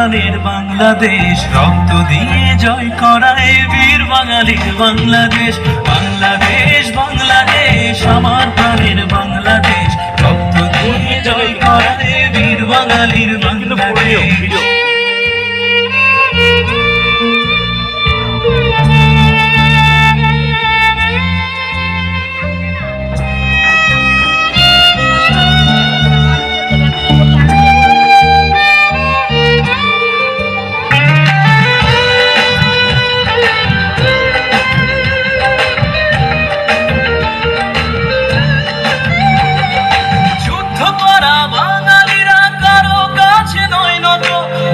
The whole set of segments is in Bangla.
প্রাণের বাংলাদেশ, রক্ত দিয়ে জয় করায় বীর বাঙালির বাংলাদেশ। বাংলাদেশ বাংলাদেশ আমার প্রাণের বাংলাদেশ, রক্ত দিয়ে জয় করায় বীর বাঙালির বাংলাদেশ।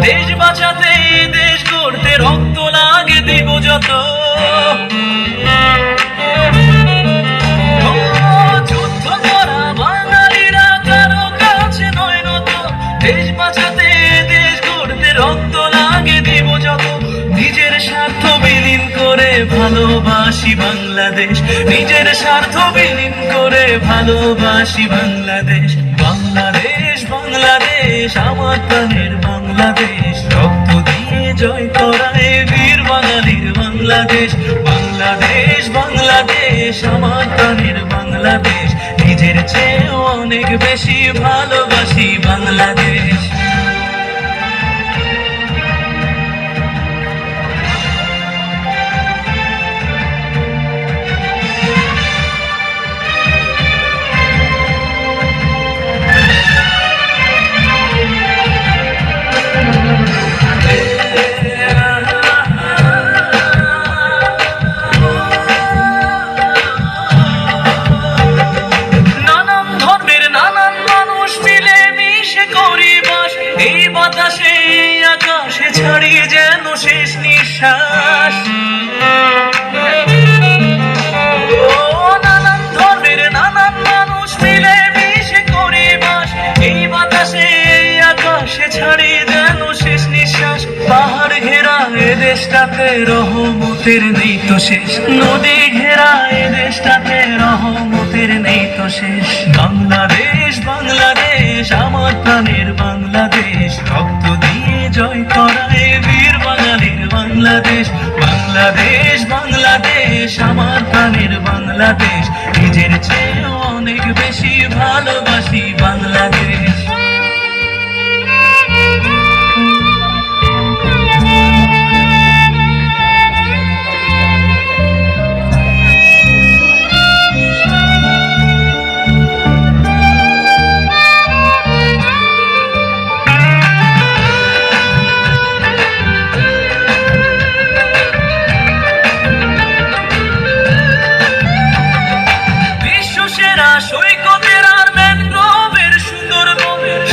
দেশ বাঁচাতে দেশ গড়তে রক্ত লাগে দিব যত, যুদ্ধ করা বাঙালিরা কারো কাছে নয় নত। দেশ বাঁচাতে দেশ গড়তে রক্ত লাগে দিব যত। নিজের স্বার্থ বিলীন করে ভালোবাসি বাংলাদেশ, নিজের স্বার্থ বিলীন করে ভালোবাসি বাংলাদেশ। বাংলাদেশ বাংলাদেশ আমার প্রাণের বাংলাদেশ, রক্ত দিয়ে জয় করায় বীর বাঙালির বাংলাদেশ। বাংলাদেশ বাংলাদেশ আমার প্রাণের বাংলাদেশ, নিজের চেয়েও অনেক বেশি ভালোবাসি বাংলাদেশ। এই বাতাসে আকাশে ছাড়িয়ে যেন শেষ নিঃশ্বাস, নানান ধর্মের নানান মানুষ মিলে মিশে করে বাস। এই বাতাসে আকাশে ছাড়িয়ে যেন শেষ নিঃশ্বাস। পাহাড় ঘেরা এ দেশটাতে রহমতের নেই তো শেষ, নদী ঘেরা এ দেশটাতে রহমতের নেই তো শেষ। বাংলাদেশ বাংলাদেশ আমার প্রাণের বাংলাদেশ, রক্ত দিয়ে জয় করায় বীর বাঙালির বাংলাদেশ। বাংলাদেশ বাংলাদেশ আমার প্রাণের বাংলাদেশ, নিজের চেয়েও অনেক বেশি ভালোবাসি বাংলাদেশ।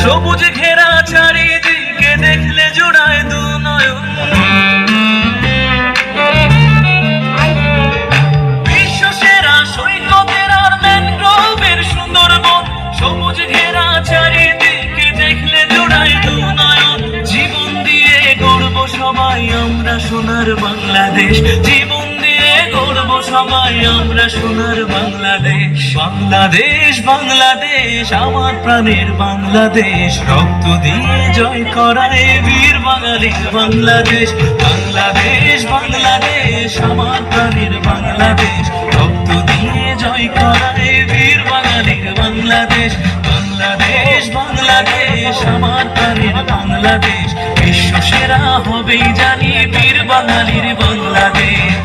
সবুজ ঘেরা চারিদিকে দেখলে জোড়ায় দু নয়ন, বিশ্ব সেরা সৈকতের আর ম্যানগ্রোভের সুন্দরবন। সবুজ ঘেরা চারিদিকে দেখলে জোড়ায় দু নয়ন। জীবন দিয়ে গর্ব সবাই আমরা সোনার বাংলাদেশ, জীবন দিয়ে গর্ব সবাই আমরা সোনার বাংলাদেশ। বাংলাদেশ বাংলাদেশ আমার প্রাণের বাংলাদেশ, রক্ত দিয়ে জয় করায় বীর বাঙালির বাংলাদেশ। বাংলাদেশ বাংলাদেশ আমার প্রাণের বাংলাদেশ, রক্ত দিয়ে জয় করায় বীর বাঙালির বাংলাদেশ। বাংলাদেশ বাংলাদেশ আমার প্রাণের বাংলাদেশ, বিশ্ব সেরা হবেই জানি বীর বাঙালির বাংলাদেশ।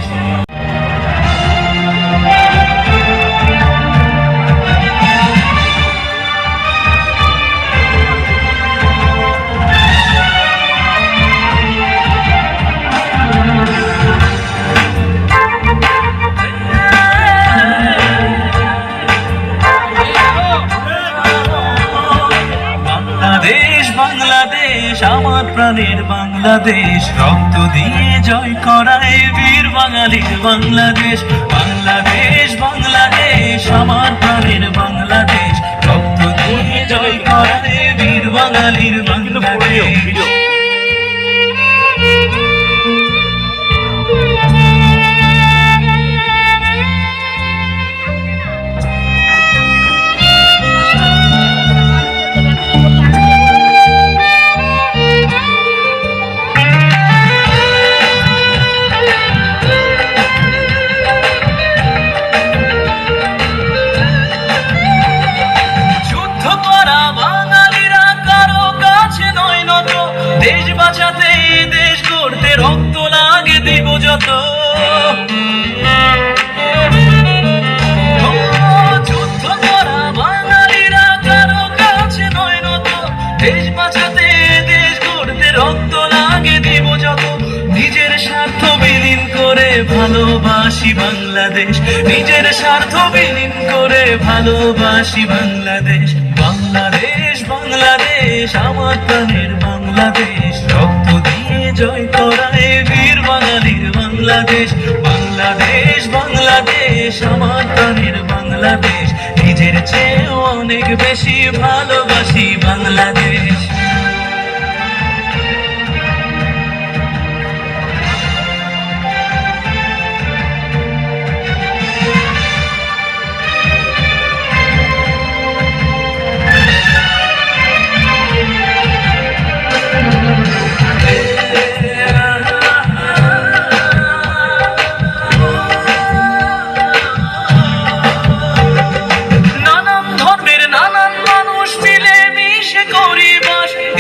বাংলাদেশ আমার প্রাণের বাংলাদেশ, রক্ত দিয়ে জয় করায় বীর বাঙালির বাংলাদেশ। বাংলাদেশ বাংলাদেশ আমার প্রাণের বাংলাদেশ, রক্ত দিয়ে জয় করায় বীর বাঙালির বাংলাদেশ। বাংলাদেশ, নিজের স্বার্থ বিলীন করে ভালোবাসি বাংলাদেশ। বাংলাদেশ বাংলাদেশ আমার প্রাণের বাংলাদেশ, রক্ত দিয়ে জয় করা এ বীর বাঙালির বাংলাদেশ। বাংলাদেশ বাংলাদেশ আমার প্রাণের বাংলাদেশ, নিজের চেয়েও অনেক বেশি ভালোবাসি বাংলাদেশ।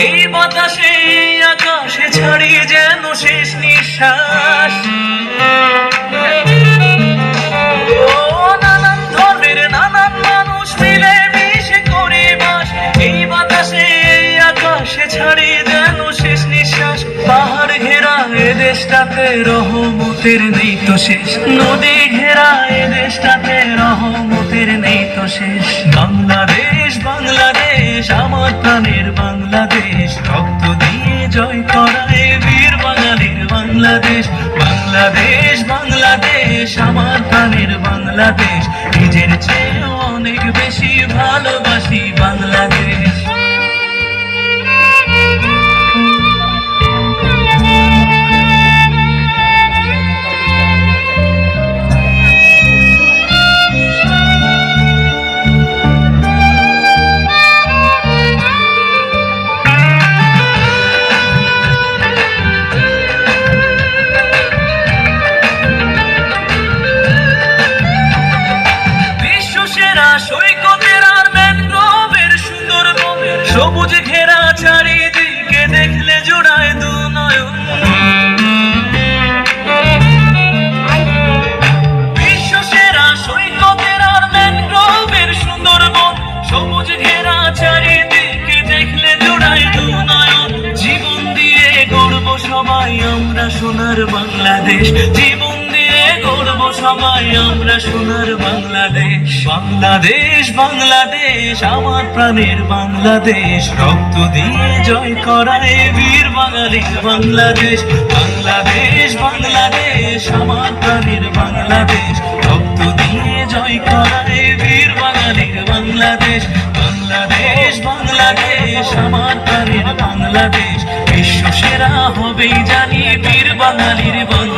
এই বাতাসে এই আকাশে ছাড়িয়ে যেন শেষ নিঃশ্বাস। নানান ধর্মের নানান মানুষ মিলে মিশে করে বাস, এই বাতাসে এই আকাশে ছাড়িয়ে যেন শেষ নিঃশ্বাস। পাহাড় ঘেরা এ দেশটাতে রহমতের নেই তো শেষ, নদী ঘেরা এ দেশটাতে রহমতের নেই তো শেষ। বাংলাদেশ বাংলাদেশ আমার প্রাণের বাংলাদেশ, রক্ত দিয়ে জয় করা এ বীর বাঙালির বাংলাদেশ। বাংলাদেশ বাংলাদেশ আমার প্রাণের বাংলাদেশ, নিজের চেয়েও অনেক বেশি ভালোবাসি বাংলাদেশ। সৈকতের আর ম্যানগ্রোভের সুন্দরবন, সবুজ ঘেরা চারিদিকে দেখলে জোড়ায় দু নয়ন। বিশ্ব সেরা সৈকতের আর ম্যানগ্রোভের সুন্দরবন, সবুজ ঘেরা চারিদিকে দেখলে জোড়ায় দু নয়ন। জীবন দিয়ে গর্ব সবাই আমরা সোনার বাংলাদেশ, জীবন দিয়ে গর্ব সবাই আমরা সোনার বাংলাদেশ। বাংলাদেশ বাংলাদেশ আমার প্রাণের বাংলাদেশ, রক্ত দিয়ে জয় করা এ বীর বাঙালির বাংলাদেশ। বাংলাদেশ বাংলাদেশ আমার প্রাণের বাংলাদেশ, রক্ত দিয়ে জয় করা এ বীর বাঙালির বাংলাদেশ। বাংলাদেশ বাংলাদেশ আমার প্রাণের বাংলাদেশ, বিশ্ব সেরা হবেই জানি বীর বাঙালির বাংলাদেশ।